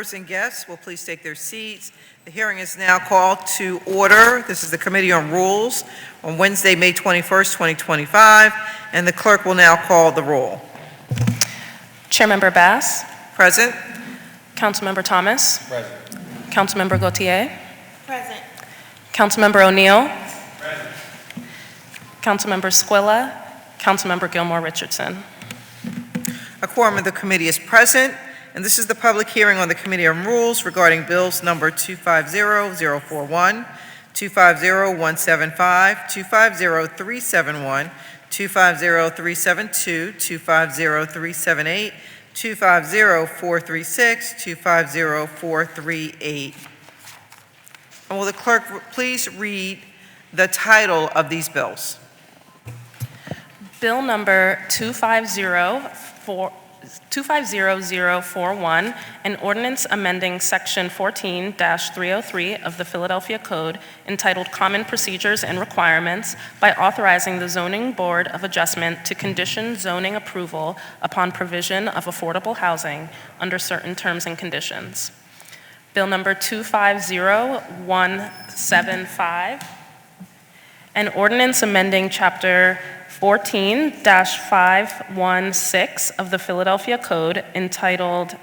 members and guests will please take their seats. The hearing is now called to order. This is the Committee on Rules on Wednesday, May 21st, 2025, and the clerk will now call the roll. Chairmember Bass. Present. Councilmember Thomas. Present. Councilmember Gautier. Present. Councilmember O'Neill. Present. Councilmember Squilla. Councilmember Gilmore Richardson. A quorum of the committee is present, and this is the public hearing on the Committee on Rules regarding bills number 250041, 250175, 250371, 250372, 250378, 250436, 250438. And will the clerk please read the title of these bills? Bill number 250041, an ordinance amending Section 14-303 of the Philadelphia Code entitled Common Procedures and Requirements by authorizing the Zoning Board of Adjustment to condition zoning approval upon provision of affordable housing under certain terms and conditions. Bill number 250175, an ordinance amending Chapter 14-516 of the Philadelphia Code entitled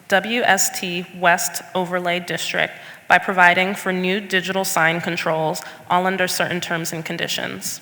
WST West Overlay District by providing for new digital sign controls, all under certain terms and conditions.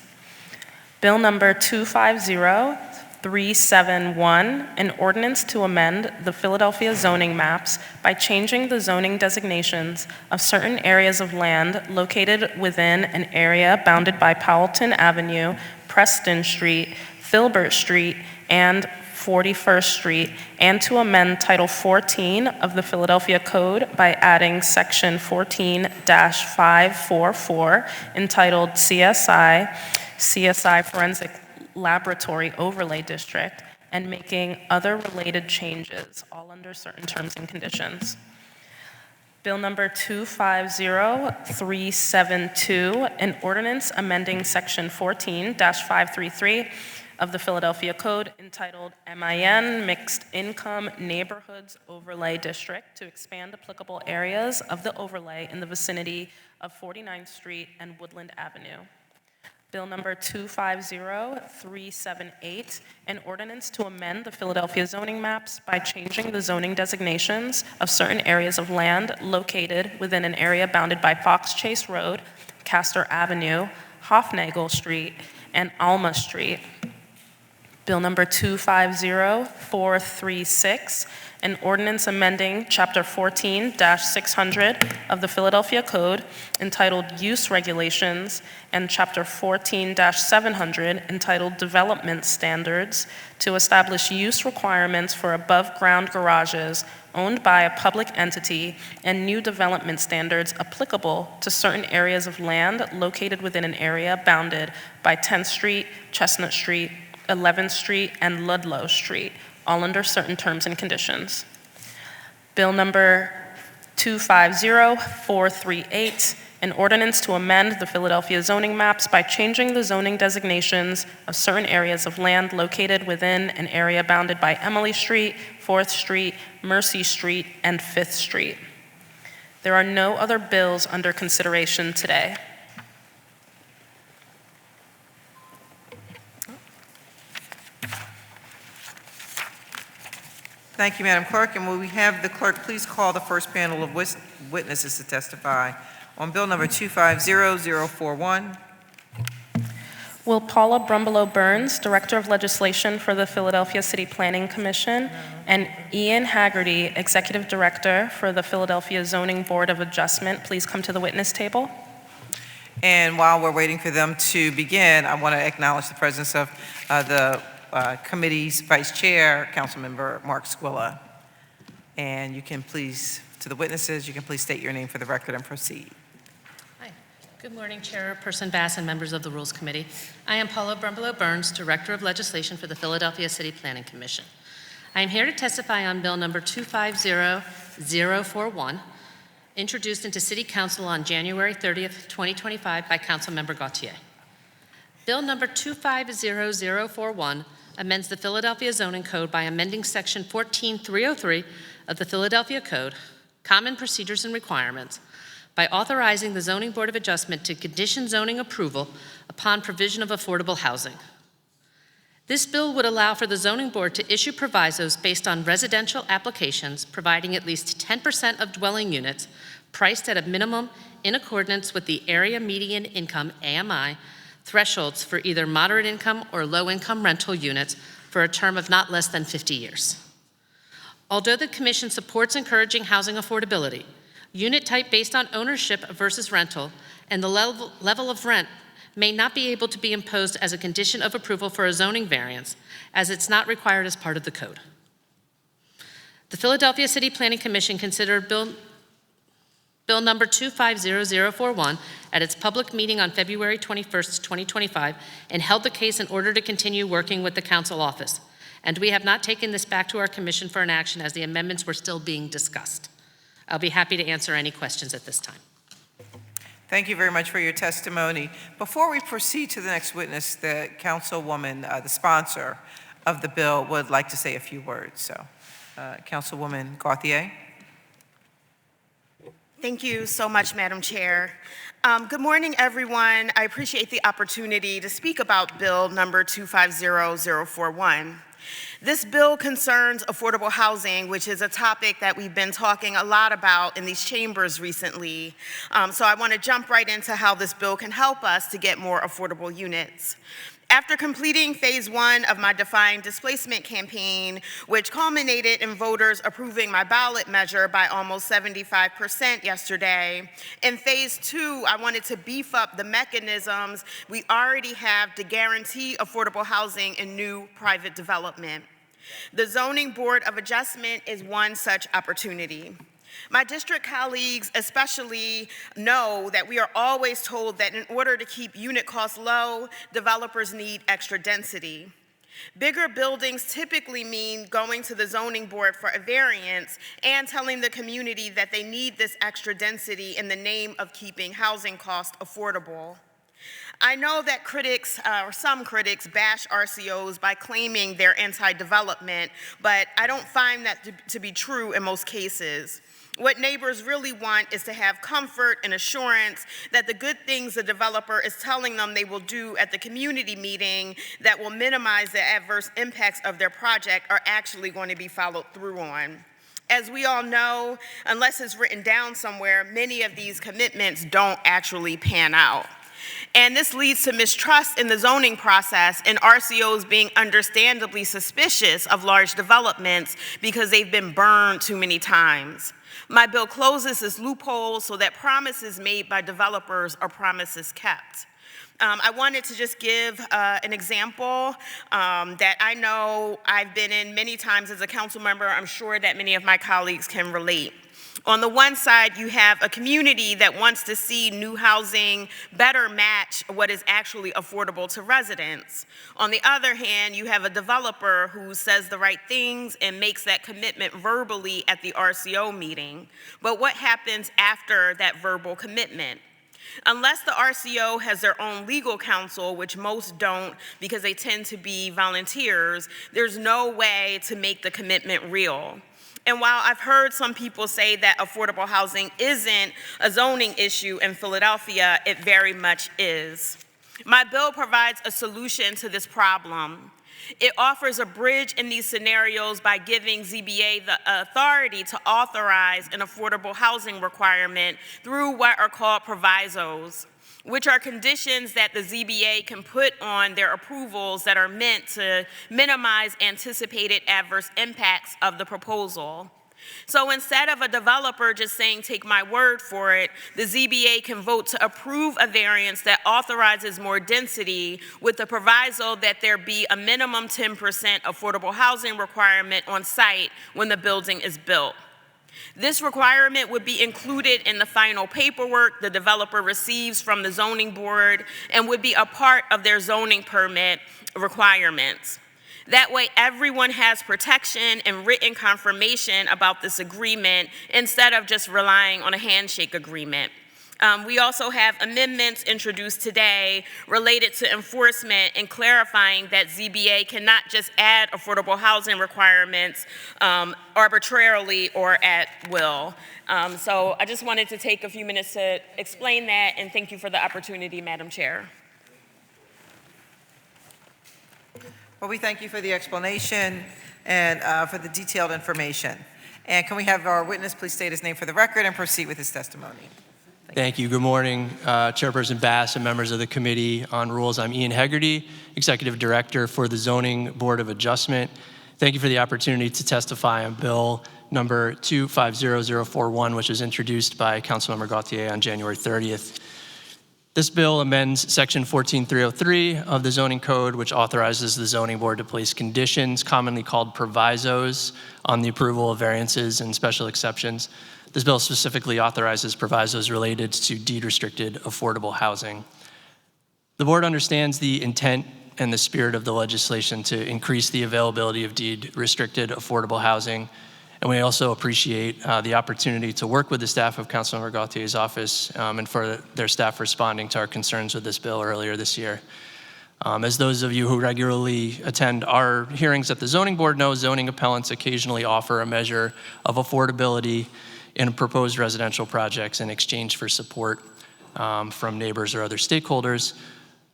Bill number 250371, an ordinance to amend the Philadelphia zoning maps by changing the zoning designations of certain areas of land located within an area bounded by Powelton Avenue, Preston Street, Filbert Street, and 41st Street, and to amend Title 14 of the Philadelphia Code by adding Section 14-544 entitled CSI Forensic Laboratory Overlay District, and making other related changes, all under certain terms and conditions. Bill number 250372, an ordinance amending Section 14-533 of the Philadelphia Code entitled MIN Mixed Income Neighborhoods Overlay District to expand applicable areas of the overlay in the vicinity of 49th Street and Woodland Avenue. Bill number 250378, an ordinance to amend the Philadelphia zoning maps by changing the zoning designations of certain areas of land located within an area bounded by Fox Chase Road, Castor Avenue, Hofnagel Street, and Alma Street. Bill number 250436, an ordinance amending Chapter 14-600 of the Philadelphia Code entitled Use Regulations and Chapter 14-700 entitled Development Standards to establish use requirements for above-ground garages owned by a public entity and new development standards applicable to certain areas of land located within an area bounded by 10th Street, Chestnut Street, 11th Street, and Ludlow Street, all under certain terms and conditions. Bill number 250438, an ordinance to amend the Philadelphia zoning maps by changing the zoning designations of certain areas of land located within an area bounded by Emily Street, 4th Street, Mercy Street, and 5th Street. There are no other bills under consideration today. Thank you, Madam Clerk. And will we have the clerk please call the first panel of witnesses to testify on Bill number 250041? Will Paula Brumbelow Burns, Director of Legislation for the Philadelphia City Planning Commission, and Ian Haggerty, Executive Director for the Philadelphia Zoning Board of Adjustment, please come to the witness table? And while we're waiting for them to begin, I want to acknowledge the presence of the committee's Vice Chair, Councilmember Mark Squilla. And you can please, to the witnesses, you can please state your name for the record and proceed. Hi. Good morning, Chairperson Bass and members of the Rules Committee. I am Paula Brumbelow Burns, Director of Legislation for the Philadelphia City Planning Commission. I am here to testify on Bill number 250041, introduced into City Council on January 30th, 2025 by Councilmember Gautier. Bill number 250041 amends the Philadelphia Zoning Code by amending Section 14303 of the Philadelphia Code Common Procedures and Requirements by authorizing the Zoning Board of Adjustment to condition zoning approval upon provision of affordable housing. This bill would allow for the zoning board to issue provisos based on residential applications providing at least 10% of dwelling units priced at a minimum in accordance with the Area Median Income, AMI, thresholds for either moderate income or low income rental units for a term of not less than 50 years. Although the Commission supports encouraging housing affordability, unit type based on ownership versus rental and the level of rent may not be able to be imposed as a condition of approval for a zoning variance, as it's not required as part of the code. The Philadelphia City Planning Commission considered Bill number 250041 at its public meeting on February 21st, 2025, and held the case in order to continue working with the council office. And we have not taken this back to our commission for an action as the amendments were still being discussed. I'll be happy to answer any questions at this time. Thank you very much for your testimony. Before we proceed to the next witness, the councilwoman, the sponsor of the bill, would like to say a few words. So, Councilwoman Gauthier. Thank you so much, Madam Chair. Good morning, everyone. I appreciate the opportunity to speak about Bill number 250041. This bill concerns affordable housing, which is a topic that we've been talking a lot about in these chambers recently. So I want to jump right into how this bill can help us to get more affordable units. After completing phase 1 of my Defying Displacement campaign, which culminated in voters approving my ballot measure by almost 75% yesterday, in phase 2, I wanted to beef up the mechanisms we already have to guarantee affordable housing in new private development. The Zoning Board of Adjustment is one such opportunity. My district colleagues especially know that we are always told that in order to keep unit costs low, developers need extra density. Bigger buildings typically mean going to the zoning board for a variance and telling the community that they need this extra density in the name of keeping housing costs affordable. I know that critics, or some critics, bash RCOs by claiming they're anti-development, but I don't find that to be true in most cases. What neighbors really want is to have comfort and assurance that the good things the developer is telling them they will do at the community meeting that will minimize the adverse impacts of their project are actually going to be followed through on. As we all know, unless it's written down somewhere, many of these commitments don't actually pan out. And this leads to mistrust in the zoning process and RCOs being understandably suspicious of large developments because they've been burned too many times. My bill closes this loophole so that promises made by developers are promises kept. I wanted to just give an example that I know I've been in many times as a council member. I'm sure that many of my colleagues can relate. On the one side, you have a community that wants to see new housing better match what is actually affordable to residents. On the other hand, you have a developer who says the right things and makes that commitment verbally at the RCO meeting. But what happens after that verbal commitment? Unless the RCO has their own legal counsel, which most don't because they tend to be volunteers, there's no way to make the commitment real. And while I've heard some people say that affordable housing isn't a zoning issue in Philadelphia, it very much is. My bill provides a solution to this problem. It offers a bridge in these scenarios by giving ZBA the authority to authorize an affordable housing requirement through what are called provisos, which are conditions that the ZBA can put on their approvals that are meant to minimize anticipated adverse impacts of the proposal. So instead of a developer just saying, take my word for it, the ZBA can vote to approve a variance that authorizes more density with the proviso that there be a minimum 10% affordable housing requirement on site when the building is built. This requirement would be included in the final paperwork the developer receives from the zoning board and would be a part of their zoning permit requirements. That way, everyone has protection and written confirmation about this agreement instead of just relying on a handshake agreement. We also have amendments introduced today related to enforcement and clarifying that ZBA cannot just add affordable housing requirements arbitrarily or at will. So I just wanted to take a few minutes to explain that, and thank you for the opportunity, Madam Chair. Well, we thank you for the explanation and for the detailed information. And can we have our witness please state his name for the record and proceed with his testimony? Thank you. Good morning, Chairperson Bass and members of the Committee on Rules. I'm Ian Hegarty, Executive Director for the Zoning Board of Adjustment. Thank you for the opportunity to testify on Bill number 250041, which was introduced by Councilmember Gauthier on January 30th. This bill amends Section 14303 of the Zoning Code, which authorizes the Zoning Board to place conditions, commonly called provisos, on the approval of variances and special exceptions. This bill specifically authorizes provisos related to deed-restricted affordable housing. The board understands the intent and the spirit of the legislation to increase the availability of deed-restricted affordable housing, and we also appreciate the opportunity to work with the staff of Councilmember Gauthier's office and for their staff responding to our concerns with this bill earlier this year. As those of you who regularly attend our hearings at the Zoning Board know, zoning appellants occasionally offer a measure of affordability in proposed residential projects in exchange for support from neighbors or other stakeholders.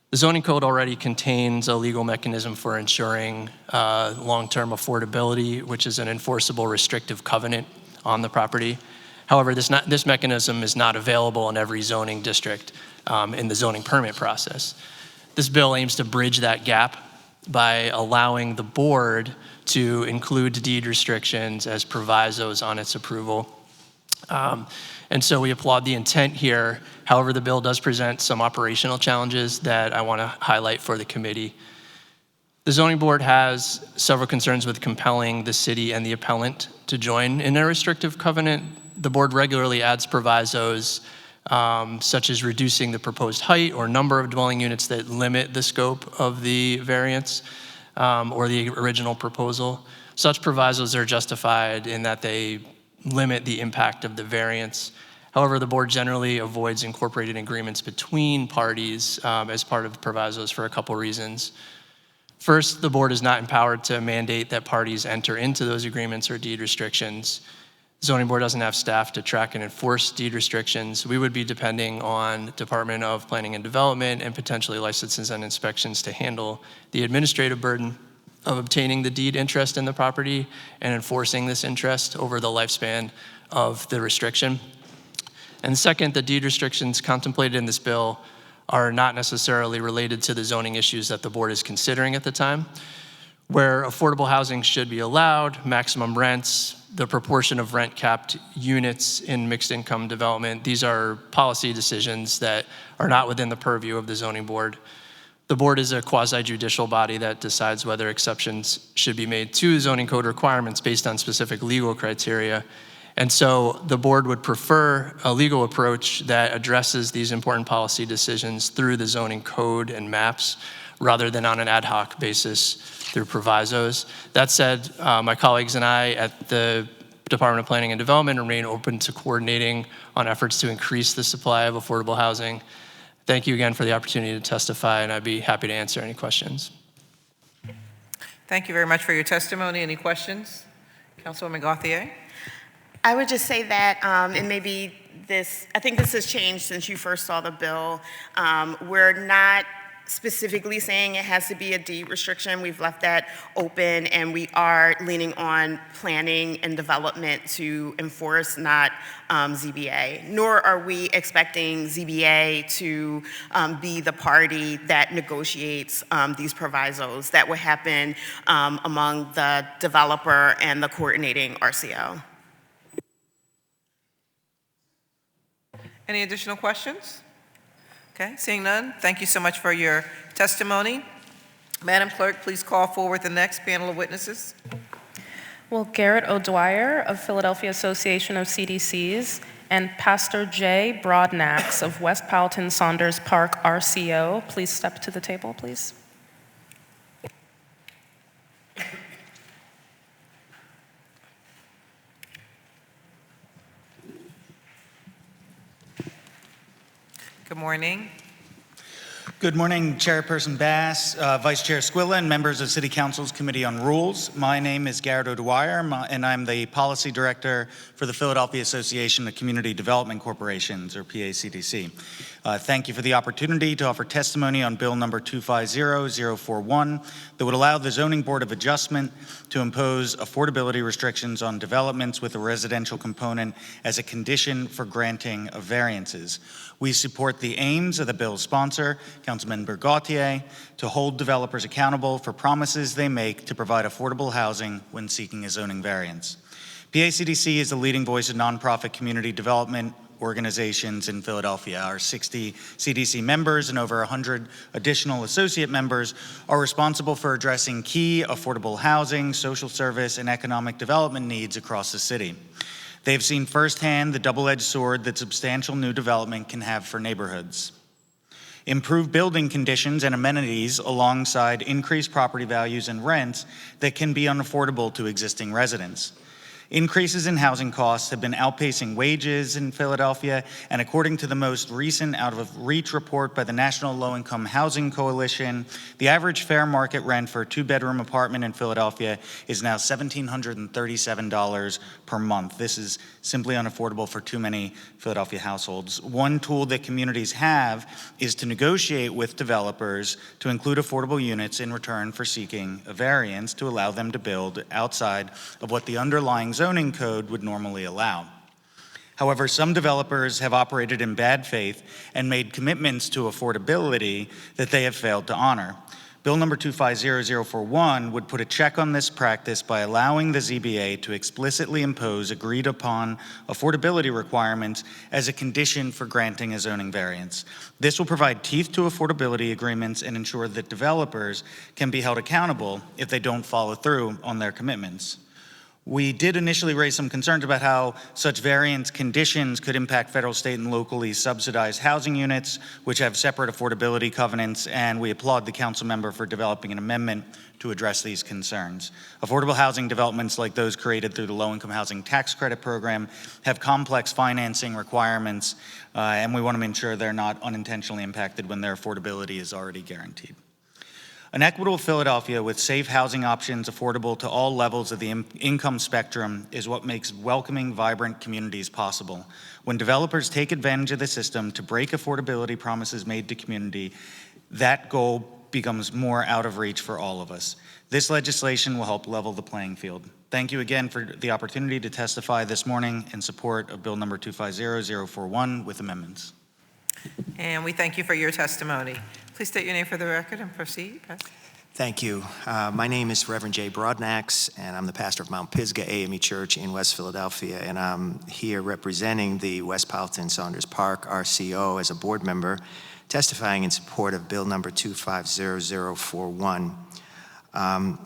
The zoning code already contains a legal mechanism for ensuring long-term affordability, which is an enforceable restrictive covenant on the property. However, this mechanism is not available in every zoning district in the zoning permit process. This bill aims to bridge that gap by allowing the board to include deed restrictions as provisos on its approval. And so we applaud the intent here. However, the bill does present some operational challenges that I want to highlight for the committee. The zoning board has several concerns with compelling the city and the appellant to join in a restrictive covenant. The board regularly adds provisos such as reducing the proposed height or number of dwelling units that limit the scope of the variance or the original proposal. Such provisos are justified in that they limit the impact of the variance. However, the board generally avoids incorporating agreements between parties as part of the provisos for a couple reasons. First, the board is not empowered to mandate that parties enter into those agreements or deed restrictions. The zoning board doesn't have staff to track and enforce deed restrictions. We would be depending on Department of Planning and Development and potentially licenses and inspections to handle the administrative burden of obtaining the deed interest in the property and enforcing this interest over the lifespan of the restriction. And second, the deed restrictions contemplated in this bill are not necessarily related to the zoning issues that the board is considering at the time. Where affordable housing should be allowed, maximum rents, the proportion of rent capped units in mixed income development, these are policy decisions that are not within the purview of the zoning board. The board is a quasi-judicial body that decides whether exceptions should be made to zoning code requirements based on specific legal criteria. And so the board would prefer a legal approach that addresses these important policy decisions through the zoning code and maps rather than on an ad hoc basis through provisos. That said, my colleagues and I at the Department of Planning and Development remain open to coordinating on efforts to increase the supply of affordable housing. Thank you again for the opportunity to testify, and I'd be happy to answer any questions. Thank you very much for your testimony. Any questions? Councilwoman Gauthier? I would just say that, and maybe this, I think this has changed since you first saw the bill. We're not specifically saying it has to be a deed restriction. We've left that open, and we are leaning on planning and development to enforce, not ZBA. Nor are we expecting ZBA to be the party that negotiates these provisos. That would happen among the developer and the coordinating RCO. Any additional questions? Okay, seeing none, thank you so much for your testimony. Madam Clerk, please call forward the next panel of witnesses. Will Garrett O'Dwyer of Philadelphia Association of CDCs and Pastor Jay Broadnax of West Powelton Saunders Park RCO please step to the table, please? Good morning. Good morning, Chairperson Bass, Vice Chair Squilla, and members of City Council's Committee on Rules. My name is Garrett O'Dwyer, and I'm the Policy Director for the Philadelphia Association of Community Development Corporations, or PACDC. Thank you for the opportunity to offer testimony on Bill number 250041 that would allow the Zoning Board of Adjustment to impose affordability restrictions on developments with a residential component as a condition for granting of variances. We support the aims of the bill's sponsor, Councilmember Gautier, to hold developers accountable for promises they make to provide affordable housing when seeking a zoning variance. PACDC is the leading voice of nonprofit community development organizations in Philadelphia. Our 60 CDC members and over 100 additional associate members are responsible for addressing key affordable housing, social service, and economic development needs across the city. They've seen firsthand the double-edged sword that substantial new development can have for neighborhoods. Improved building conditions and amenities alongside increased property values and rents that can be unaffordable to existing residents. Increases in housing costs have been outpacing wages in Philadelphia, and according to the most recent Out of Reach report by the National Low-Income Housing Coalition, the average fair market rent for a two-bedroom apartment in Philadelphia is now $1,737 per month. This is simply unaffordable for too many Philadelphia households. One tool that communities have is to negotiate with developers to include affordable units in return for seeking a variance to allow them to build outside of what the underlying zoning code would normally allow. However, some developers have operated in bad faith and made commitments to affordability that they have failed to honor. Bill number 250041 would put a check on this practice by allowing the ZBA to explicitly impose agreed upon affordability requirements as a condition for granting a zoning variance. This will provide teeth to affordability agreements and ensure that developers can be held accountable if they don't follow through on their commitments. We did initially raise some concerns about how such variance conditions could impact federal, state, and locally subsidized housing units, which have separate affordability covenants, and we applaud the council member for developing an amendment to address these concerns. Affordable housing developments like those created through the Low-Income Housing Tax Credit Program have complex financing requirements, and we want to ensure they're not unintentionally impacted when their affordability is already guaranteed. An equitable Philadelphia with safe housing options affordable to all levels of the income spectrum is what makes welcoming, vibrant communities possible. When developers take advantage of the system to break affordability promises made to community, that goal becomes more out of reach for all of us. This legislation will help level the playing field. Thank you again for the opportunity to testify this morning in support of Bill number 250041 with amendments. And we thank you for your testimony. Please state your name for the record and proceed. Thank you. My name is Reverend Jay Broadnax, and I'm the pastor of Mount Pisgah AME Church in West Philadelphia, and I'm here representing the West Powelton Saunders Park RCO as a board member, testifying in support of Bill number 250041. I'm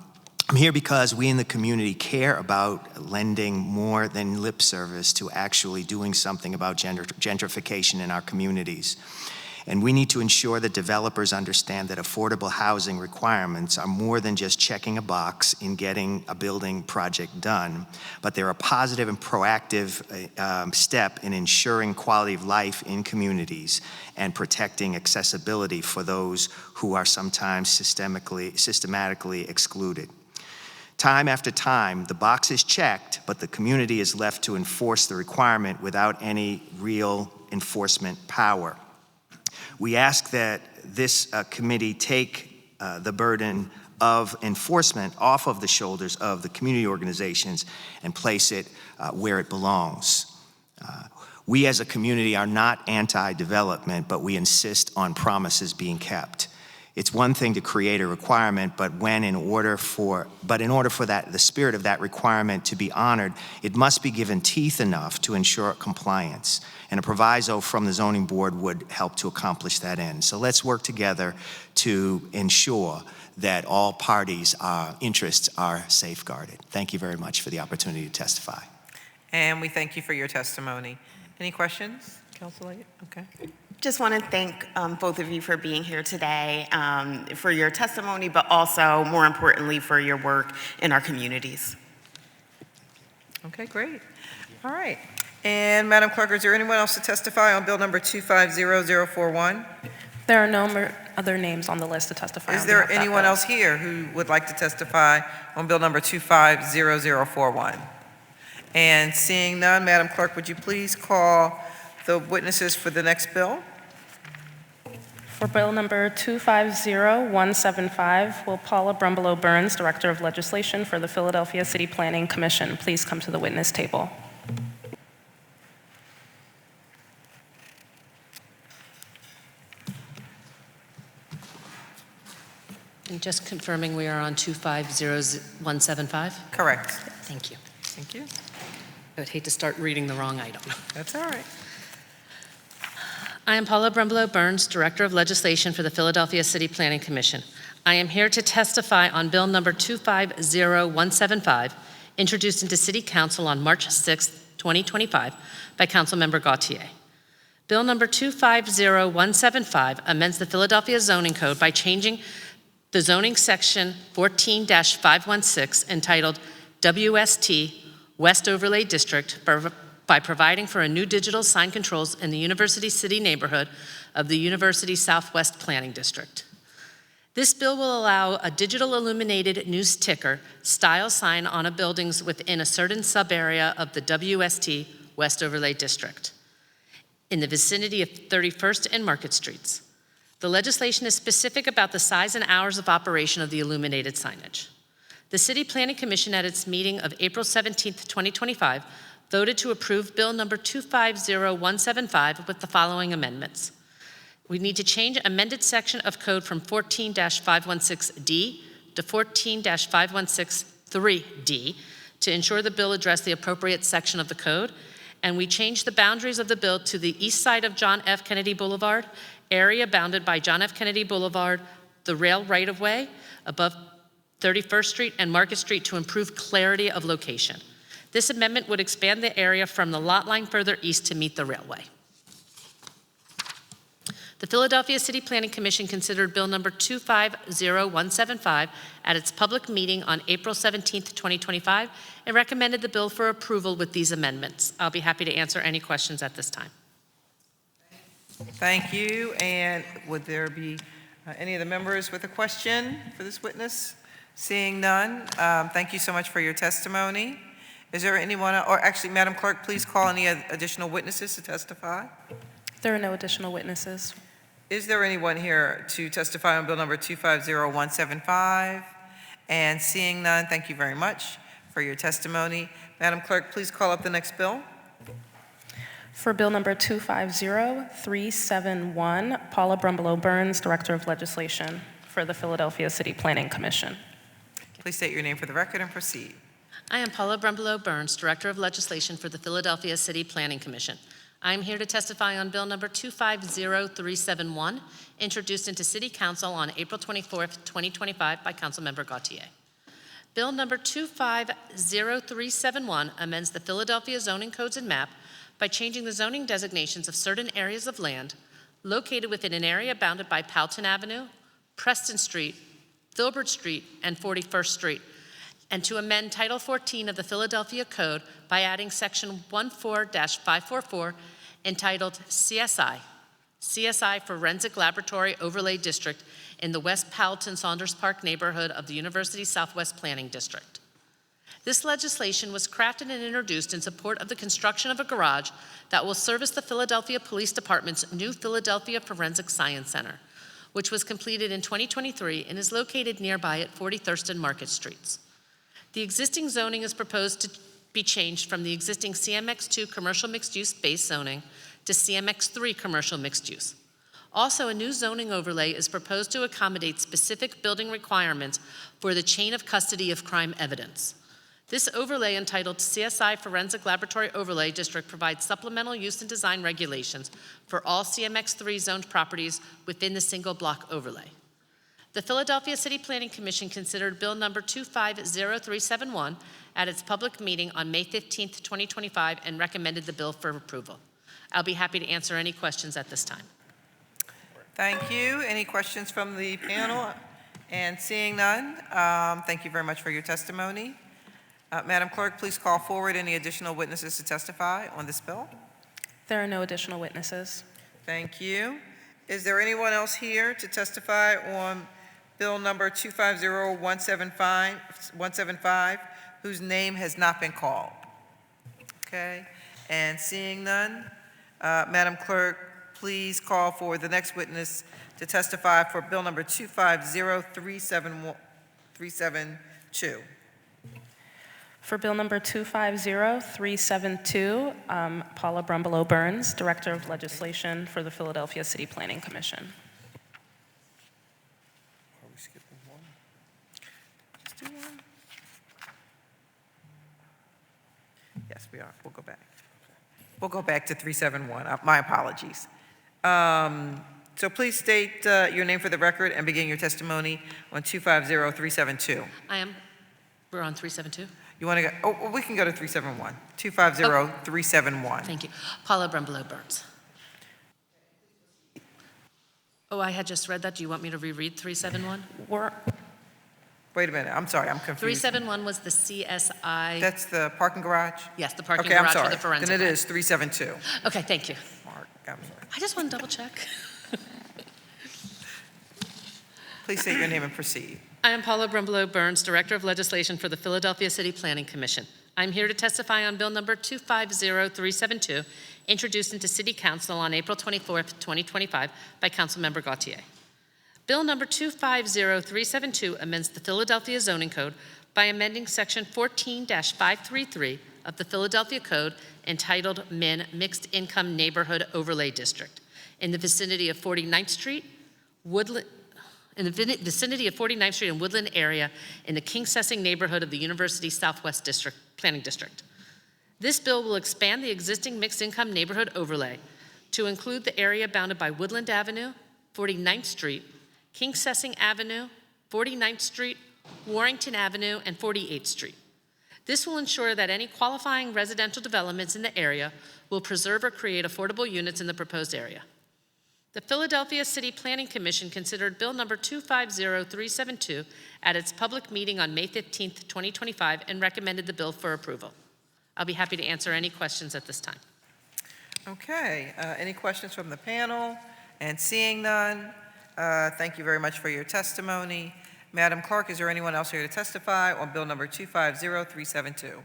here because we in the community care about lending more than lip service to actually doing something about gentrification in our communities. And we need to ensure that developers understand that affordable housing requirements are more than just checking a box in getting a building project done, but they're a positive and proactive step in ensuring quality of life in communities and protecting accessibility for those who are sometimes systematically excluded. Time after time, the box is checked, but the community is left to enforce the requirement without any real enforcement power. We ask that this committee take the burden of enforcement off of the shoulders of the community organizations and place it where it belongs. We as a community are not anti-development, but we insist on promises being kept. It's one thing to create a requirement, but in order for the spirit of that requirement to be honored, it must be given teeth enough to ensure compliance. And a proviso from the zoning board would help to accomplish that end. So let's work together to ensure that all parties' interests are safeguarded. Thank you very much for the opportunity to testify. And we thank you for your testimony. Any questions, Councilor? Okay. Just want to thank both of you for being here today, for your testimony, but also, more importantly, for your work in our communities. Okay, great. All right. And Madam Clerk, is there anyone else to testify on Bill number 250041? There are no other names on the list to testify. Is on there behalf of that anyone bill. else here who would like to testify on Bill number 250041? And seeing none, Madam Clerk, would you please call the witnesses for the next bill? For Bill number 250175, will Paula Brumbelow Burns, Director of Legislation for the Philadelphia City Planning Commission, please come to the witness table? And just confirming we are on 250175? Correct. Thank you. Thank you. I would hate to start reading the wrong item. That's all right. I am Paula Brumbelow Burns, Director of Legislation for the Philadelphia City Planning Commission. I am here to testify on Bill number 250175, introduced into City Council on March 6, 2025, by Councilmember Gautier. Bill number 250175 amends the Philadelphia Zoning Code by changing the zoning section 14-516 entitled WST, West Overlay District, by providing for a new digital sign controls in the University City neighborhood of the University Southwest Planning District. This bill will allow a digital illuminated news ticker style sign on a buildings within a certain sub-area of the WST, West Overlay District, in the vicinity of 31st and Market Streets. The legislation is specific about the size and hours of operation of the illuminated signage. The City Planning Commission at its meeting of April 17, 2025, voted to approve Bill number 250175 with the following amendments. We need to change amended section of code from 14-516D to 14-516-3D to ensure the bill addressed the appropriate section of the code. And we changed the boundaries of the bill to the east side of John F. Kennedy Boulevard, area bounded by John F. Kennedy Boulevard, the rail right-of-way above 31st Street and Market Street to improve clarity of location. This amendment would expand the area from the lot line further east to meet the railway. The Philadelphia City Planning Commission considered Bill number 250175 at its public meeting on April 17, 2025, and recommended the bill for approval with these amendments. I'll be happy to answer any questions at this time. Thank you. And would there be any of the members with a question for this witness? Seeing none, thank you so much for your testimony. Is there anyone, or actually, Madam Clerk, please call any additional witnesses to testify? There are no additional witnesses. Is there anyone here to testify on Bill number 250175? And seeing none, thank you very much for your testimony. Madam Clerk, please call up the next bill. For Bill number 250371, Paula Brumbelow Burns, Director of Legislation for the Philadelphia City Planning Commission. Please state your name for the record and proceed. I am Paula Brumbelow Burns, Director of Legislation for the Philadelphia City Planning Commission. I am here to testify on Bill number 250371, introduced into City Council on April 24, 2025 by Councilmember Gautier. Bill number 250371 amends the Philadelphia zoning codes and map by changing the zoning designations of certain areas of land located within an area bounded by Powelton Avenue, Preston Street, Filbert Street, and 41st Street, and to amend Title 14 of the Philadelphia Code by adding Section 14-544 entitled CSI Forensic Laboratory Overlay District in the West Powelton Saunders Park neighborhood of the University Southwest Planning District. This legislation was crafted and introduced in support of the construction of a garage that will service the Philadelphia Police Department's new Philadelphia Forensic Science Center, which was completed in 2023 and is located nearby at 43rd and Market Streets. The existing zoning is proposed to be changed from the existing CMX2 commercial mixed-use base zoning to CMX3 commercial mixed-use. Also, a new zoning overlay is proposed to accommodate specific building requirements for the chain of custody of crime evidence. This overlay, entitled CSI Forensic Laboratory Overlay District, provides supplemental use and design regulations for all CMX3 zoned properties within the single block overlay. The Philadelphia City Planning Commission considered Bill number 250371 at its public meeting on May 15, 2025, and recommended the bill for approval. I'll be happy to answer any questions at this time. Thank you. Any questions from the panel? And seeing none, thank you very much for your testimony. Madam Clerk, please call forward any additional witnesses to testify on this bill. There are no additional witnesses. Thank you. Is there anyone else here to testify on Bill number 250175, whose name has not been called? Okay, and seeing none, Madam Clerk, please call for the next witness to testify for Bill number 250372. For Bill number 250372, Paula Brumbelow Burns, Director of Legislation for the Philadelphia City Planning Commission. Are we skipping one? Just do one. Yes, we are. We'll go back. We'll go back to 371. My apologies. So please state your name for the record and begin your testimony on 250372. We're on 372? You want to go? Oh, we can go to 371. 250371. Thank you. Paula Brumbelow Burns. Oh, I had just read that. Do you want me to reread 371? Wait a minute. I'm sorry. I'm confused. 371 was the CSI. That's the parking garage? Yes, the parking Okay, I'm garage for sorry. the forensic. Then it lab. is 372. Okay, thank you. Mark, I'm sorry. I just want to double check. Please state your name and proceed. I am Paula Brumbelow Burns, Director of Legislation for the Philadelphia City Planning Commission. I'm here to testify on Bill number 250372, introduced into City Council on April 24th, 2025 by Councilmember Gautier. Bill number 250372 amends the Philadelphia Zoning Code by amending Section 14-533 of the Philadelphia Code entitled MIN Mixed Income Neighborhood Overlay District in the vicinity of 49th Street, Woodland, in the vicinity of 49th Street and Woodland area in the King Sessing neighborhood of the University Southwest District, Planning District. This bill will expand the existing mixed income neighborhood overlay to include the area bounded by Woodland Avenue, 49th Street, King Sessing Avenue, 49th Street, Warrington Avenue, and 48th Street. This will ensure that any qualifying residential developments in the area will preserve or create affordable units in the proposed area. The Philadelphia City Planning Commission considered Bill number 250372 at its public meeting on May 15th, 2025, and recommended the bill for approval. I'll be happy to answer any questions at this time. Okay, any questions from the panel? And seeing none, thank you very much for your testimony. Madam Clerk, is there anyone else here to testify on Bill number 250372?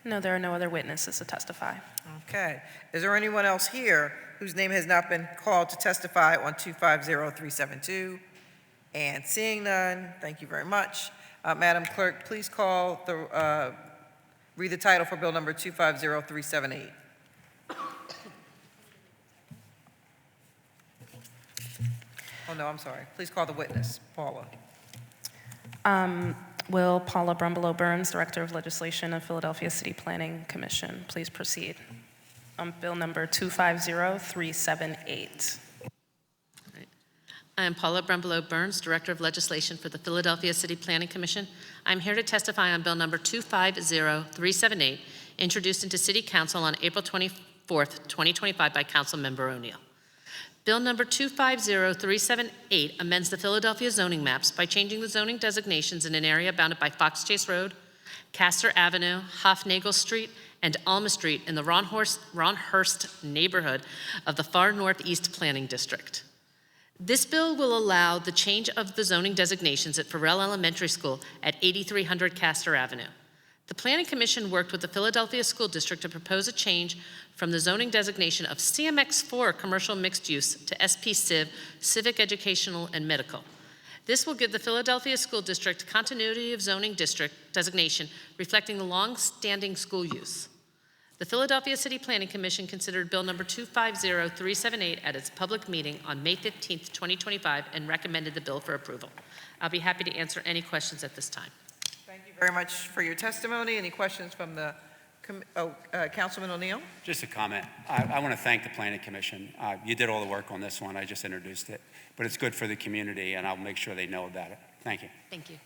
No, there are no other witnesses to testify. Okay, is there anyone else here whose name has not been called to testify on 250372? And seeing none, thank you very much. Madam Clerk, please read the title for Bill number 250378. Oh, no, I'm sorry. Please call the witness, Paula. Will Paula Brumbelow Burns, Director of Legislation of Philadelphia City Planning Commission, please proceed on Bill number 250378. I am Paula Brumbelow Burns, Director of Legislation for the Philadelphia City Planning Commission. I'm here to testify on Bill number 250378, introduced into City Council on April 24th, 2025 by Councilmember O'Neill. Bill number 250378 amends the Philadelphia zoning maps by changing the zoning designations in an area bounded by Fox Chase Road, Castor Avenue, Hofnagel Street, and Alma Street in the Ronhurst neighborhood of the far northeast planning district. This bill will allow the change of the zoning designations at Farrell Elementary School at 8300 Castor Avenue. The Planning Commission worked with the Philadelphia School District to propose a change from the zoning designation of CMX4 commercial mixed use to SP Civ, civic, educational, and medical. This will give the Philadelphia School District continuity of zoning district designation reflecting the long-standing school use. The Philadelphia City Planning Commission considered Bill number 250378 at its public meeting on May 15th, 2025, and recommended the bill for approval. I'll be happy to answer any questions at this time. Thank you very much for your testimony. Any questions from the, Councilman O'Neill? Just a comment. I want to thank the Planning Commission. You did all the work on this one. I just introduced it. But it's good for the community, and I'll make sure they know about it. Thank you. Thank you.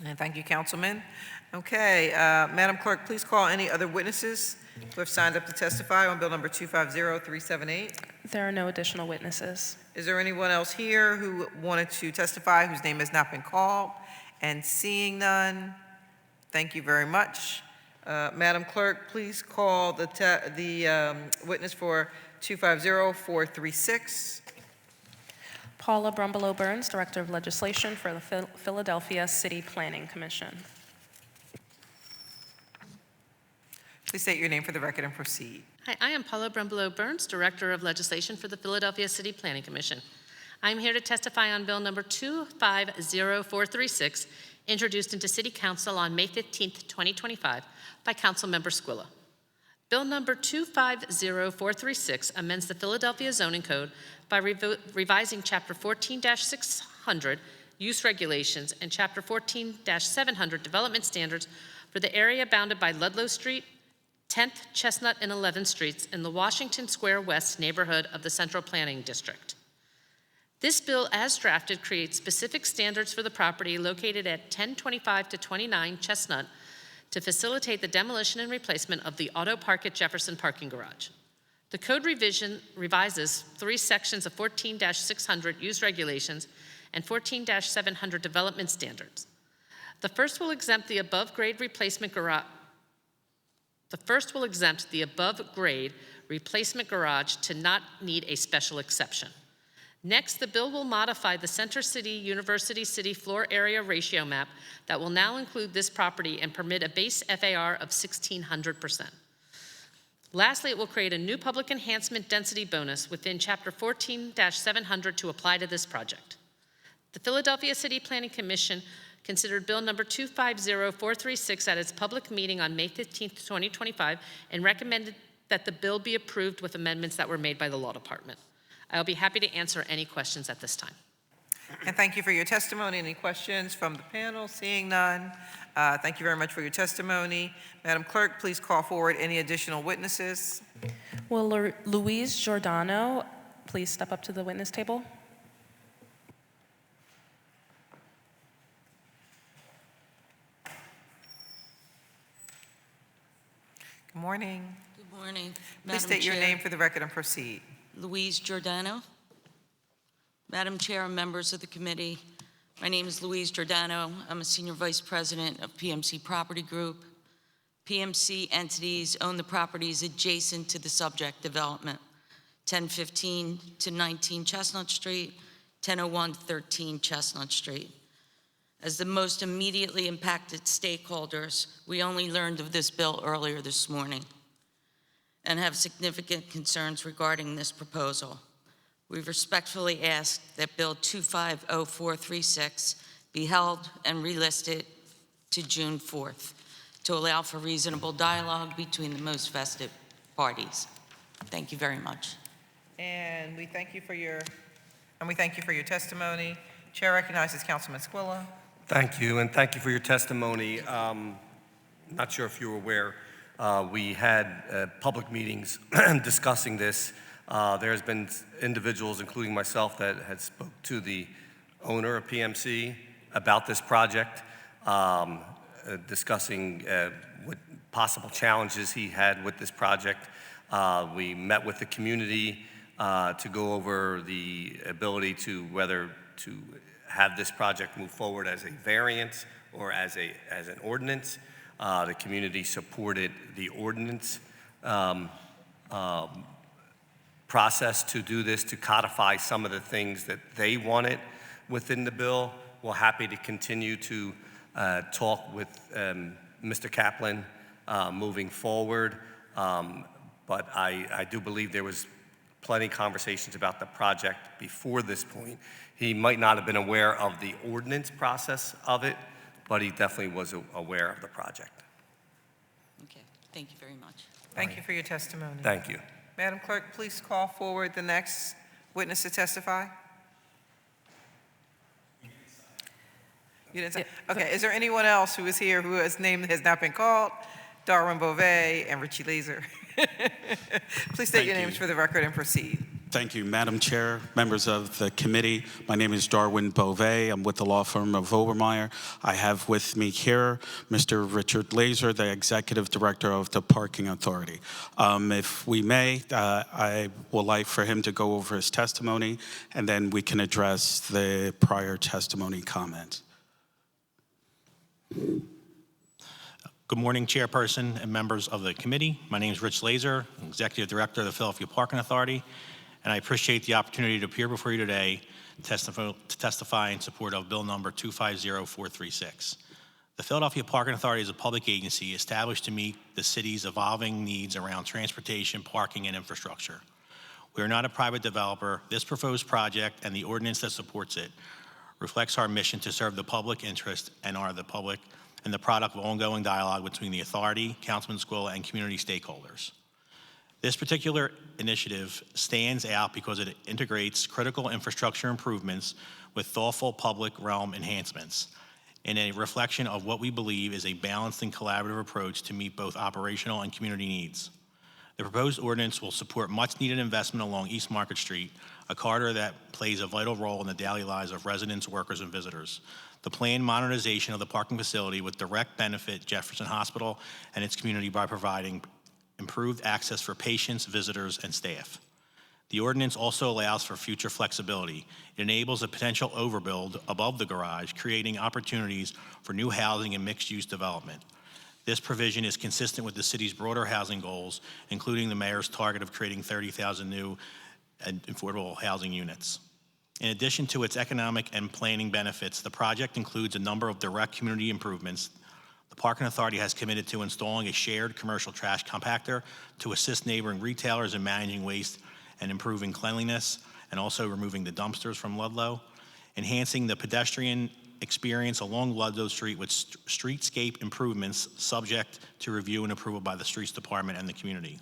And thank you, Councilman. Okay, Madam Clerk, please call any other witnesses who have signed up to testify on Bill number 250378. There are no additional witnesses. Is there anyone else here who wanted to testify whose name has not been called? And seeing none, Thank you very much. Madam Clerk, please call the witness for 250436. Paula Brumbelow Burns, Director of Legislation for the Philadelphia City Planning Commission. Please state your name for the record and proceed. Hi, I am Paula Brumbelow Burns, Director of Legislation for the Philadelphia City Planning Commission. I'm here to testify on Bill number 250436, introduced into City Council on May 15th, 2025 by Councilmember Squilla. Bill number 250436 amends the Philadelphia Zoning Code by revising Chapter 14-600 Use Regulations and Chapter 14-700 Development Standards for the area bounded by Ludlow Street, 10th, Chestnut, and 11th Streets in the Washington Square West neighborhood of the Central Planning District. This bill, as drafted, creates specific standards for the property located at 1025 to 29 Chestnut to facilitate the demolition and replacement of the Auto Park at Jefferson parking garage. The code revision revises 3 sections of 14-600 use regulations and 14-700 development standards. The first will exempt the above-grade replacement garage to not need a special exception. Next, the bill will modify the Center City University City floor area ratio map that will now include this property and permit a base FAR of 1,600%. Lastly, it will create a new public enhancement density bonus within Chapter 14-700 to apply to this project. The Philadelphia City Planning Commission considered Bill number 250436 at its public meeting on May 15th, 2025, and recommended that the bill be approved with amendments that were made by the Law Department. I'll be happy to answer any questions at this time. And thank you for your testimony. Any questions from the panel? Seeing none. Thank you very much for your testimony. Madam Clerk, please call forward any additional witnesses. Will Luis Giordano please step up to the witness table? Good morning. Good morning. Please state your name for the record and proceed. Louise Giordano. Madam Chair and members of the committee, my name is Louise Giordano. I'm a Senior Vice President of PMC Property Group. PMC entities own the properties adjacent to the subject development, 1015 to 19 Chestnut Street, 1001 to 13 Chestnut Street. As the most immediately impacted stakeholders, we only learned of this bill earlier this morning and have significant concerns regarding this proposal. We respectfully ask that Bill 250436 be held and relisted to June 4th to allow for reasonable dialogue between the most vested parties. Thank you very much. And we thank you for your testimony. Chair recognizes Councilman Squilla. Thank you, and thank you for your testimony. Not sure if you were aware, we had public meetings discussing this. There's been individuals, including myself, that had spoke to the owner of PMC about this project, discussing what possible challenges he had with this project. We met with the community to go over the ability to whether to have this project move forward as a variance or as an ordinance. The community supported the ordinance process to do this, to codify some of the things that they wanted within the bill. We're happy to continue to talk with Mr. Kaplan moving forward, but I do believe there was plenty of conversations about the project before this point. He might not have been aware of the ordinance process of it, but he definitely was aware of the project. Okay, thank you very much. Thank you for your testimony. Thank you. Madam Clerk, please call forward the next witness to testify. You didn't say? Okay, is there anyone else who is here whose name has not been called? Darwin Beauvais and Richie Laser. Please state your names for the record and proceed. Thank you, Madam Chair, members of the committee. My name is Darwin Beauvais. I'm with the law firm of Obermeyer. I have with me here Mr. Richard Laser, the Executive Director of the Parking Authority. If we may, I would like for him to go over his testimony, and then we can address the prior testimony comments. Good morning, Chairperson and members of the committee. My name is Rich Laser, Executive Director of the Philadelphia Parking Authority, and I appreciate the opportunity to appear before you today to testify in support of Bill number 250436. The Philadelphia Parking Authority is a public agency established to meet the city's evolving needs around transportation, parking, and infrastructure. We are not a private developer. This proposed project and the ordinance that supports it reflects our mission to serve the public interest and are the public and the product of ongoing dialogue between the authority, Councilman Squilla, and community stakeholders. This particular initiative stands out because it integrates critical infrastructure improvements with thoughtful public realm enhancements in a reflection of what we believe is a balanced and collaborative approach to meet both operational and community needs. The proposed ordinance will support much-needed investment along East Market Street, a corridor that plays a vital role in the daily lives of residents, workers, and visitors. The planned modernization of the parking facility would direct benefit Jefferson Hospital and its community by providing improved access for patients, visitors, and staff. The ordinance also allows for future flexibility. It enables a potential overbuild above the garage, creating opportunities for new housing and mixed-use development. This provision is consistent with the city's broader housing goals, including the mayor's target of creating 30,000 new and affordable housing units. In addition to its economic and planning benefits, the project includes a number of direct community improvements. The Parking Authority has committed to installing a shared commercial trash compactor to assist neighboring retailers in managing waste and improving cleanliness, and also removing the dumpsters from Ludlow, enhancing the pedestrian experience along Ludlow Street with streetscape improvements subject to review and approval by the Streets Department and the community.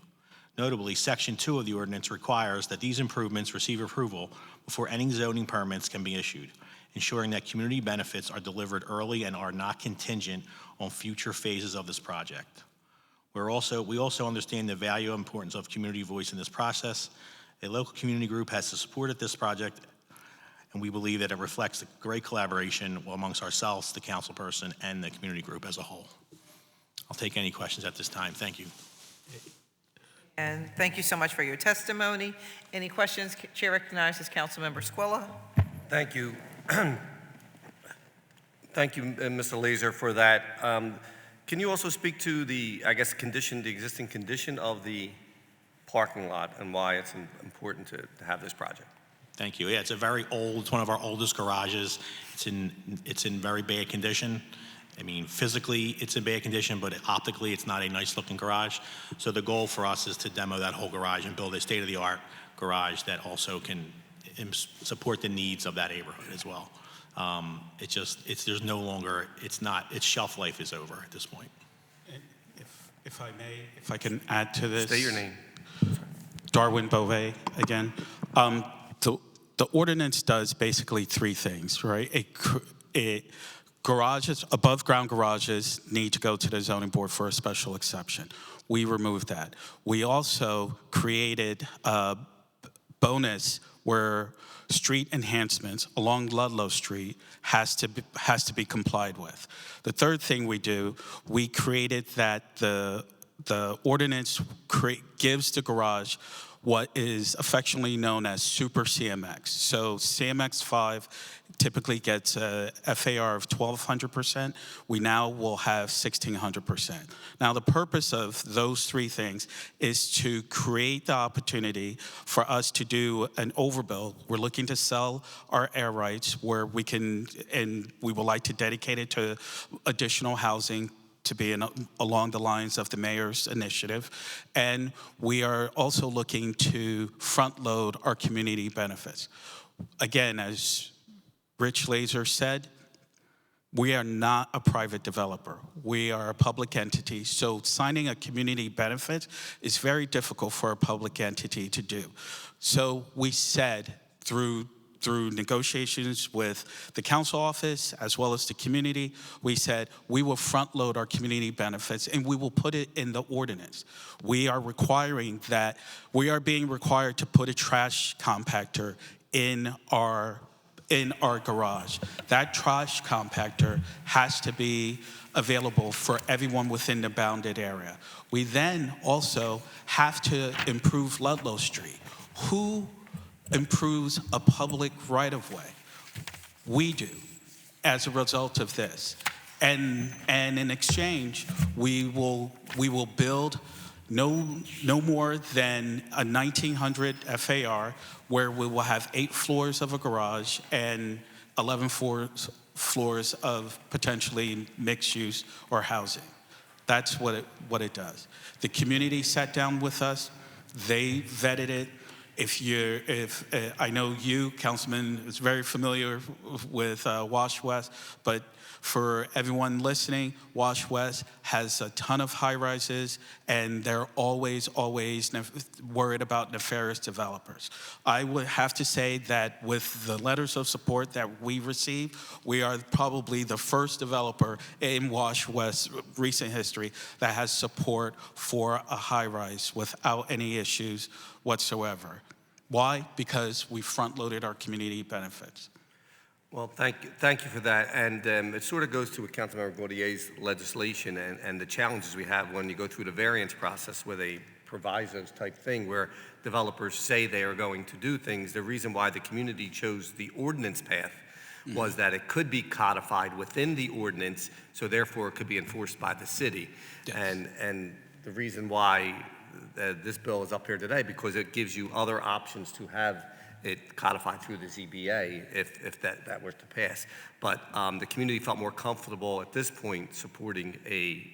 Notably, Section 2 of the ordinance requires that these improvements receive approval before any zoning permits can be issued, ensuring that community benefits are delivered early and are not contingent on future phases of this project. We also understand the value and importance of community voice in this process. A local community group has supported this project, and we believe that it reflects a great collaboration amongst ourselves, the councilperson, and the community group as a whole. I'll take any questions at this time. Thank you. And thank you so much for your testimony. Any questions? Chair recognizes Councilmember Squilla. Thank you. Thank you, Mr. Laser, for that. Can you also speak to the existing condition of the parking lot and why it's important to have this project? Thank you. Yeah, it's a very old, it's one of our oldest garages. It's in very bad condition. I mean, physically it's in bad condition, but optically it's not a nice looking garage. So the goal for us is to demo that whole garage and build a state-of-the-art garage that also can support the needs of that neighborhood as well. There's no longer, its shelf life is over at this point. If I may, if I can add to this. State your name. Darwin Beauvais again. The ordinance does basically three things, right? Garages, above ground garages need to go to the zoning board for a special exception. We removed that. We also created a bonus where street enhancements along Ludlow Street has to be complied with. The third thing we do, we created that the ordinance gives the garage what is affectionately known as Super CMX. So CMX 5 typically gets a FAR of 1,200%. We now will have 1,600%. Now the purpose of those three things is to create the opportunity for us to do an overbuild. We're looking to sell our air rights where we can, and we would like to dedicate it to additional housing to be along the lines of the mayor's initiative. And we are also looking to front load our community benefits. Again, as Rich Laser said, we are not a private developer. We are a public entity. So signing a community benefit is very difficult for a public entity to do. So we said through negotiations with the council office as well as the community, we said we will front load our community benefits and we will put it in the ordinance. We are being required to put a trash compactor in our garage. That trash compactor has to be available for everyone within the bounded area. We then also have to improve Ludlow Street. Who improves a public right-of-way? We do, as a result of this. And in exchange, we will build no more than a 1900 FAR, where we will have 8 floors of a garage and 11 floors of potentially mixed use or housing. That's what it does. The community sat down with us. They vetted it. I know you, Councilman, is very familiar with Wash West, but for everyone listening, Wash West has a ton of high-rises, and they're always worried about nefarious developers. I would have to say that with the letters of support that we received, we are probably the first developer in Wash West's recent history that has support for a high-rise without any issues whatsoever. Why? Because we front-loaded our community benefits. Well, thank you for that. And it sort of goes to Councilmember Gaudier's legislation and the challenges we have when you go through the variance process with a provisos type thing where developers say they are going to do things. The reason why the community chose the ordinance path was that it could be codified within the ordinance, so therefore it could be enforced by the city. Yes. And the reason why this bill is up here today, because it gives you other options to have it codified through the ZBA if that were to pass. But the community felt more comfortable at this point supporting a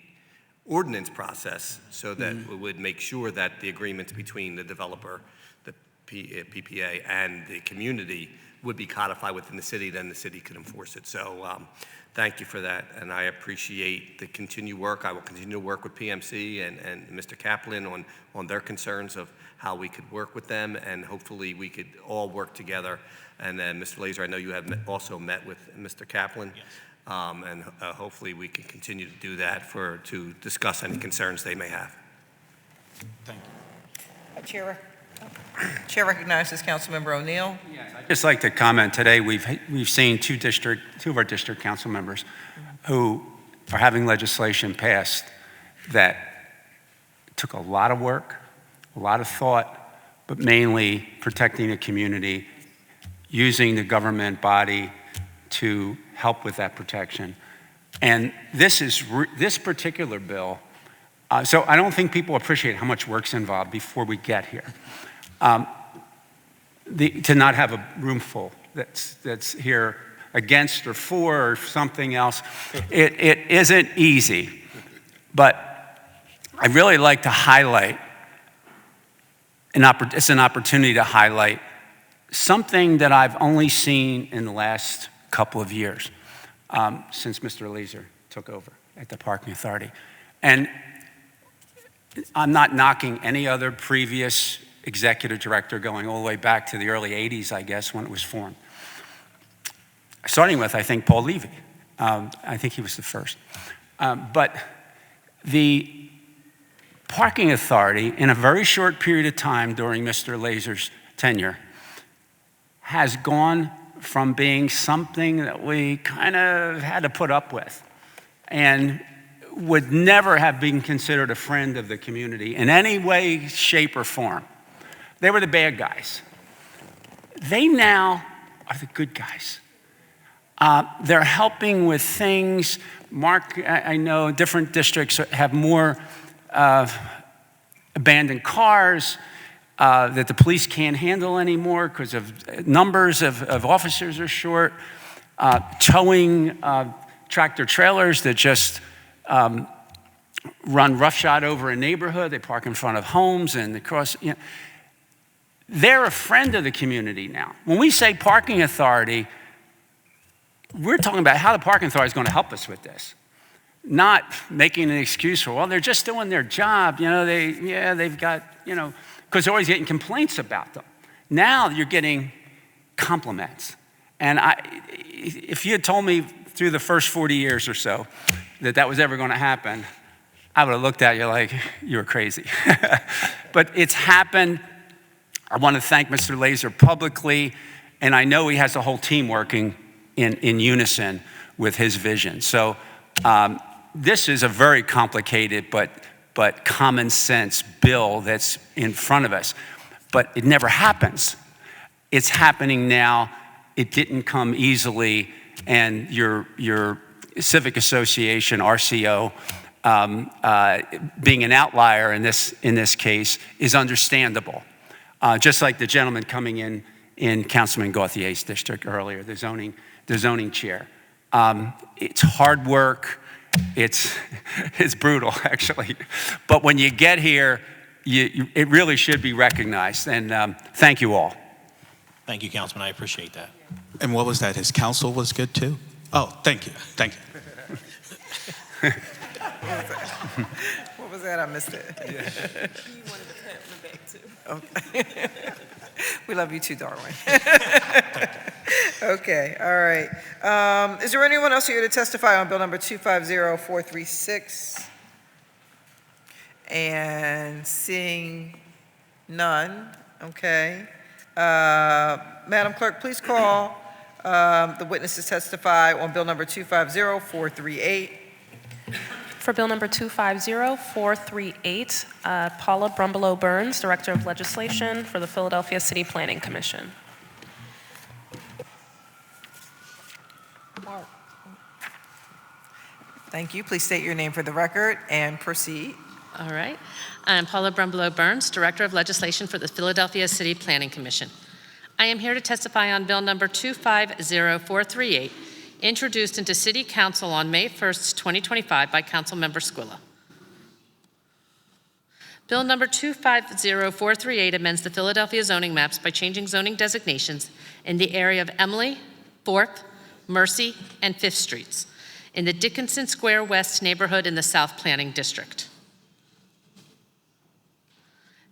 ordinance process so that we would make sure that the agreements between the developer, the PPA, and the community would be codified within the city, then the city could enforce it. So thank you for that, and I appreciate the continued work. I will continue to work with PMC and Mr. Kaplan on their concerns of how we could work with them, and hopefully we could all work together. And then, Mr. Laser, I know you have also met with Mr. Kaplan, yes. And hopefully we can continue to do that to discuss any concerns they may have. Thank you. Chair recognizes Councilmember O'Neill. Yes, I'd just like to comment. Today we've seen two of our district council members who are having legislation passed that took a lot of work, a lot of thought, but mainly protecting the community, using the government body to help with that protection. And this particular bill, so I don't think people appreciate how much work's involved before we get here. To not have a room full that's here against or for or something else, it isn't easy. But I'd really like to highlight, it's an opportunity to highlight something that I've only seen in the last couple of years since Mr. Laser took over at the Parking Authority. And I'm not knocking any other previous executive director going all the way back to the early 80s, I guess, when it was formed. Starting with, I think, Paul Levy. I think he was the first. But the Parking Authority, in a very short period of time during Mr. Laser's tenure, has gone from being something that we kind of had to put up with and would never have been considered a friend of the community in any way, shape, or form. They were the bad guys. They now are the good guys. They're helping with things. Mark, I know different districts have more abandoned cars that the police can't handle anymore because of numbers of officers are short. Towing tractor trailers that just run roughshod over a neighborhood. They park in front of homes and across. They're a friend of the community now. When we say Parking Authority, we're talking about how the Parking Authority is going to help us with this. Not making an excuse for, well, they're just doing their job. They've got, because they're always getting complaints about them. Now you're getting compliments. And if you had told me through the first 40 years or so that was ever going to happen, I would have looked at you like you were crazy. But it's happened. I want to thank Mr. Laser publicly, and I know he has a whole team working in unison with his vision. So this is a very complicated but common sense bill that's in front of us. But it never happens. It's happening now. It didn't come easily, and you're Civic Association, RCO, being an outlier in this case is understandable. Just like the gentleman coming in Councilman Gauthier's district earlier, the zoning chair. It's hard work. It's brutal, actually. But when you get here, it really should be recognized. And thank you all. Thank you, Councilman. I appreciate that. And what was that? His counsel was good too? Oh, thank you. Thank you. What was that? I missed it. You wanted to pat on the back too. Okay. We love you too, Darwin. Okay, all right. Is there anyone else here to testify on bill number 250436? And seeing none, okay. Madam Clerk, please call the witnesses testify on bill number 250438. For Bill number 250438, Paula Brumbelow Burns, Director of Legislation for the Philadelphia City Planning Commission. Thank you. Please state your name for the record and proceed. All right. I'm Paula Brumbelow Burns, Director of Legislation for the Philadelphia City Planning Commission. I am here to testify on Bill number 250438, introduced into City Council on May 1st, 2025 by Councilmember Squilla. Bill number 250438 amends the Philadelphia zoning maps by changing zoning designations in the area of Emily, 4th, Mercy, and 5th Streets in the Dickinson Square West neighborhood in the South Planning District.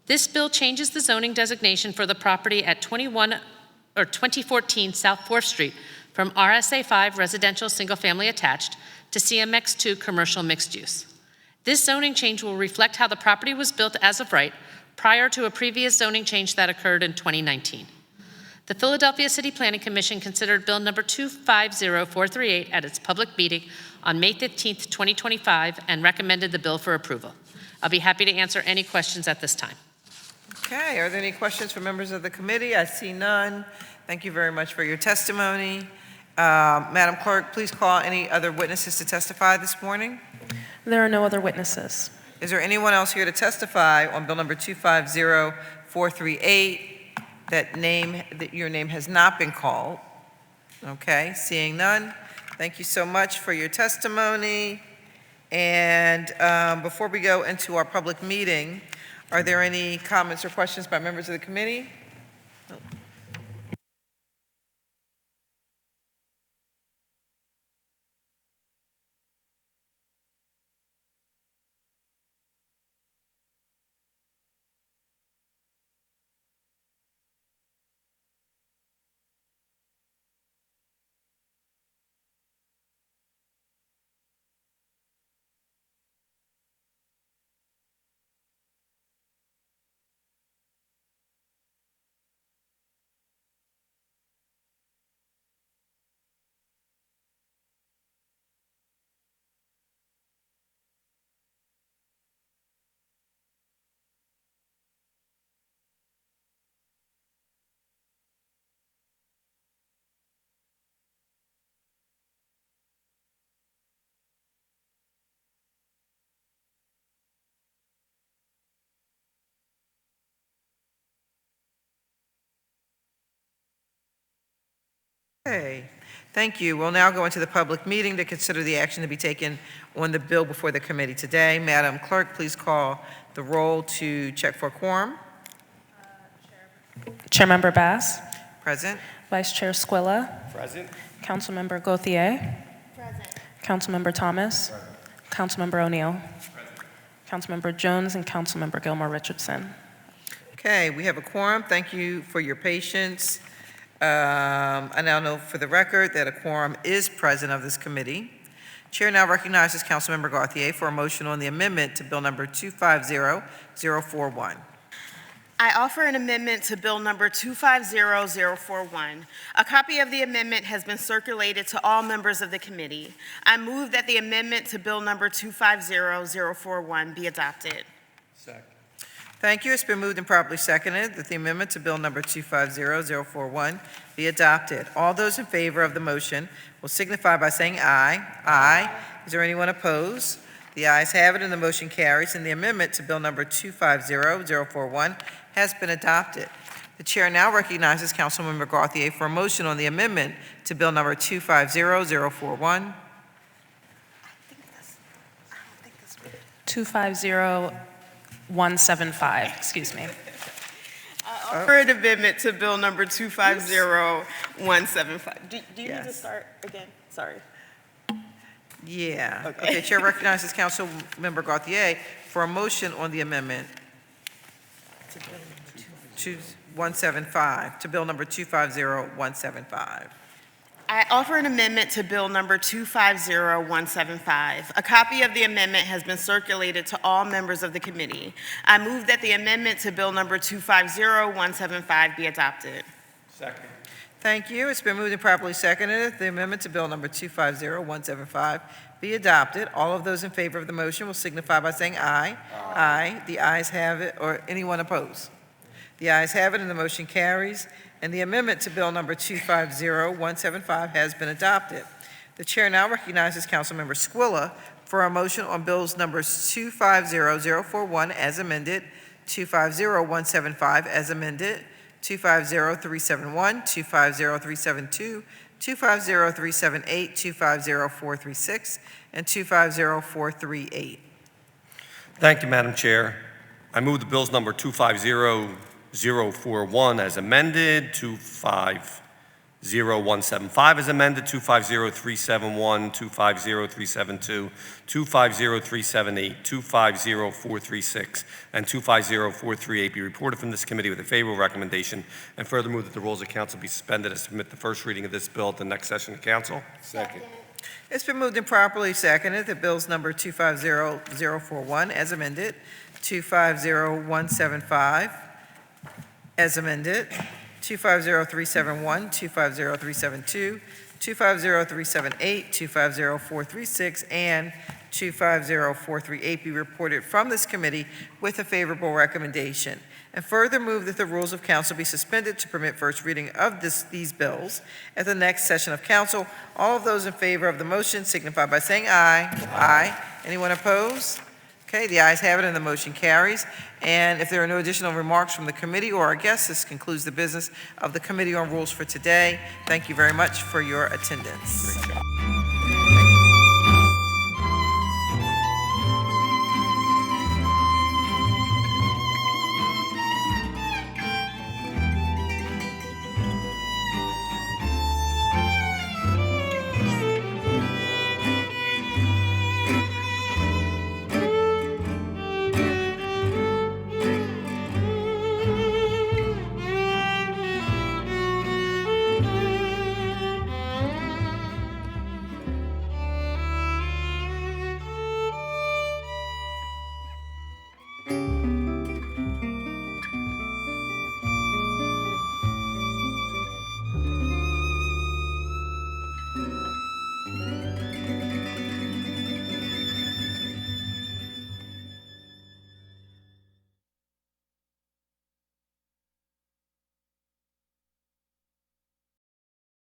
This bill changes the zoning designation for the property at 2014 South 4th Street from RSA 5 residential single-family attached to CMX 2 commercial mixed use. This zoning change will reflect how the property was built as of right prior to a previous zoning change that occurred in 2019. The Philadelphia City Planning Commission considered Bill number 250438 at its public meeting on May 15, 2025, and recommended the bill for approval. I'll be happy to answer any questions at this time. Okay, are there any questions from members of the committee? I see none. Thank you very much for your testimony. Madam Clerk, please call any other witnesses to testify this morning. There are no other witnesses. Is there anyone else here to testify on bill number 250438 that your name has not been called? Okay, seeing none. Thank you so much for your testimony. And before we go into our public meeting, are there any comments or questions by members of the committee? Okay, thank you. We'll now go into the public meeting to consider the action to be taken on the bill before the committee today. Madam Clerk, please call the roll to check for quorum. Chairmember Bass, Present. Vice Chair Squilla, Present. Councilmember Gauthier, Councilmember Thomas, Councilmember O'Neill, Councilmember Jones, and Councilmember Gilmore Richardson. Okay, we have a quorum. Thank you for your patience. I now know for the record that a quorum is present of this committee. Chair now recognizes Councilmember Gauthier for a motion on the amendment to bill number 250041. I offer an amendment to bill number 250041. A copy of the amendment has been circulated to all members of the committee. I move that the amendment to bill number 250041 be adopted. Second. Thank you. It's been moved and properly seconded that the amendment to Bill Number 250041 be adopted. All those in favor of the motion will signify by saying aye. Aye. Is there anyone opposed? The ayes have it, and the motion carries, and the amendment to Bill Number 250041 has been adopted. The chair now recognizes Councilmember Gauthier for a motion on the amendment to Bill Number 250041. 250175, excuse me. For an amendment to Bill Number 250175. Do you need to Yes. start again? Sorry. Yeah. Okay. Okay, chair recognizes Councilmember Gauthier for a motion on the amendment to 175, to Bill Number 250175. I offer an amendment to Bill Number 250175. A copy of the amendment has been circulated to all members of the committee. I move that the amendment to Bill Number 250175 be adopted. Second. Thank you. It's been moved and properly seconded that the amendment to Bill Number 250175 be adopted. All of those in favor of the motion will signify by saying aye. Aye. The ayes have it, or anyone opposed? The ayes have it, and the motion carries, and the amendment to Bill Number 250175 has been adopted. The chair now recognizes Councilmember Squilla for a motion on Bills Numbers 250041 as amended, 250175 as amended, 250371, 250372, 250378, 250436, and 250438. Thank you, Madam Chair. I move the bills number 250041 as amended, 250175 as amended, 250371, 250372, 250378, 250436, and 250438 be reported from this committee with a favorable recommendation, and further move that the rules of council be suspended as to permit the first reading of this bill at the next session of council. Second. It's been moved and properly seconded that Bills Number 250041 as amended, 250175 as amended, 250371, 250372, 250378, 250436, and 250438 be reported from this committee with a favorable recommendation. And further move that the rules of council be suspended to permit first reading of these bills at the next session of council. All of those in favor of the motion signify by saying aye. Aye. Anyone opposed? Okay, the ayes have it, and the motion carries. And if there are no additional remarks from the committee or our guests, this concludes the business of the Committee on Rules for today. Thank you very much for your attendance.